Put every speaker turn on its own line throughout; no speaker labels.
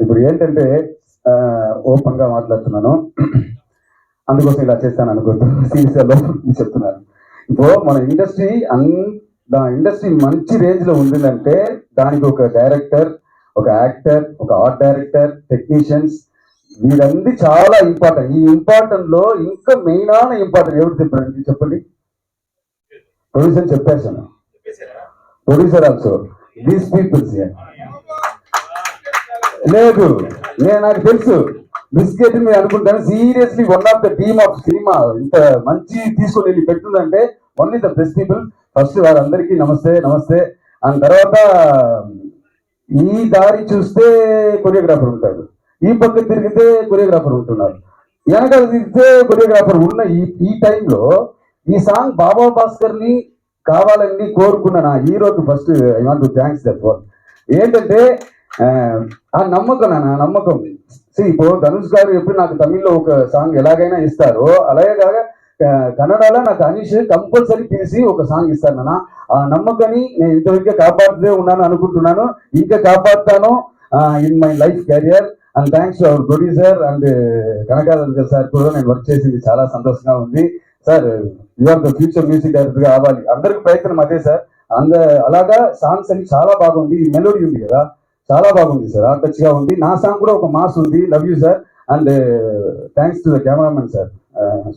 ఇప్పుడు ఏంటంటే ఓపెన్ గా మాట్లాడుతున్నాను, అందుకోసం ఇలా చేస్తాను అనుకోద్దు, సీరియస్ గా చెప్తున్నాను. ఇప్పుడు మన ఇండస్ట్రీ మంచి రేంజ్ లో ఉందంటే దానికి ఒక డైరెక్టర్, ఒక యాక్టర్, ఒక ఆర్ట్ డైరెక్టర్, టెక్నీషియన్స్, వీరందరూ చాలా ఇంపార్టెంట్. ఈ ఇంపార్టెంట్ లో ఇంకా మెయిన్ ఇంపార్టెంట్ ఎవరు చెప్పారండి చెప్పండి? ప్రొడ్యూసర్ చెప్పేసాను, ప్రొడ్యూసర్ ఆల్సో దీస్ పీపుల్స్. లేదు, నాకు తెలుసు బిస్కెట్ మీరు అనుకుంటాను. Seriously one of the team of cinema ఇంత మంచి తీసుకొని వెళ్ళి పెడుతుందంటే only the best people. First వారందరికీ నమస్తే నమస్తే. అండ్ తర్వాత ఈ దారి చూస్తే కొరియోగ్రాఫర్ ఉంటాడు, ఈ పక్క తిరిగితే కొరియోగ్రాఫర్ ఉంటున్నారు, వెనకాల తిరిగితే కొరియోగ్రాఫర్ ఉన్న ఈ టైంలో ఈ సాంగ్ బాబా భాస్కర్ ని కావాలని కోరుకున్న నా హీరోకి first I want to thanks that were. ఏంటంటే ఆ నమ్మకం, నా నమ్మకం. ఇప్పుడు ధనుష్ గారు ఎప్పుడు నాకు తమిళ్లో ఒక సాంగ్ ఎలాగైనా ఇస్తారో, అలాగే కాగా కన్నడలో నాకు అనీష్ కంపల్సరీ పిలిచి ఒక సాంగ్ ఇస్తాను నాన్న. ఆ నమ్మకాన్ని నేను ఇంతవరకు కాపాడుతూ ఉన్నాను అనుకుంటున్నాను, ఇంకా కాపాడుతాను in my life career. And thanks to our producer and Kanakaraju sir కూడా నేను వర్క్ చేసింది చాలా సంతోషంగా ఉంది. Sir you're the future music director గా అవ్వాలి, అందరికి ప్రయత్నం అదే సార్. అలాగా సాంగ్స్ అన్ని చాలా బాగుంది, ఈ మెలోడీ ఉంది కదా చాలా బాగుంది సార్, టచ్ గా ఉంది. నా సాంగ్ కూడా ఒక మాస్ ఉంది, love you sir. And thanks to the cameramen sir,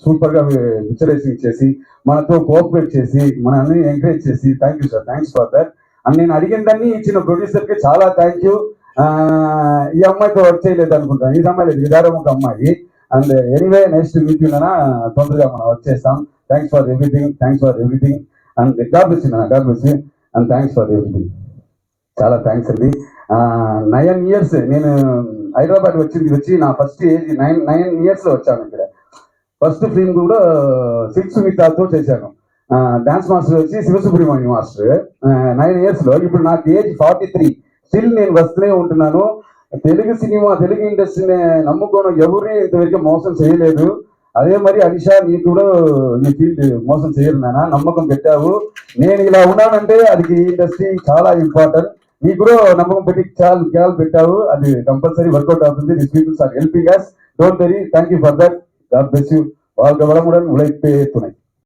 super గా పిక్చరైజింగ్ చేసి మనతో కోఆపరేట్ చేసి మనల్ని ఎంకరేజ్ చేసి thank you sir, thanks for that. And నేను అడిగిందన్నీ ఇచ్చిన ప్రొడ్యూసర్ కి చాలా థ్యాంక్ యూ. ఈ అమ్మాయితో వర్క్ చేయలేదు అనుకుంటాను, ఈ అమ్మాయి లేదు, విదారం ఒక అమ్మాయి. అండ్ ఎనీవే నెక్స్ట్ మీట్ తొందరగా మనం వర్క్ చేస్తాం. Thanks for everything, thanks for everything. And God bless you, God bless you and thanks for everything. చాలా థ్యాంక్స్ అండి. 9 years నేను హైదరాబాద్ వచ్చి నా ఫస్ట్ ఏజ్ 9 years లో వచ్చాను ఇక్కడ. ఫస్ట్ ఫిల్మ్ కూడా 6 మిగతాతో చేశాను. డాన్స్ మాస్టర్ వచ్చి శివసుబ్రహ్మణ్యం మాస్టర్ 9 years లో. ఇప్పుడు నాకు ఏజ్ 43, స్టిల్ నేను వస్తూనే ఉంటున్నాను. తెలుగు సినిమా, తెలుగు ఇండస్ట్రీని నమ్ముకోవడం ఎవరిని ఇంతవరకు మోసం చేయలేదు. అదే మరి అనిషా, నీకు కూడా ఈ ఫీల్డ్ మోసం చేయరు నాన్న, నమ్మకం పెట్టావు. నేను ఇలా ఉన్నానంటే అది ఇండస్ట్రీ చాలా ఇంపార్టెంట్. నీకు కూడా నమ్మకం పెట్టి చాలా పెట్టావు, అది కంపల్సరీ వర్కౌట్ అవుతుంది. This peoples are helping us, don't worry. Thank you for that, God bless you. వాళ్ళ కూడా ఉలైతే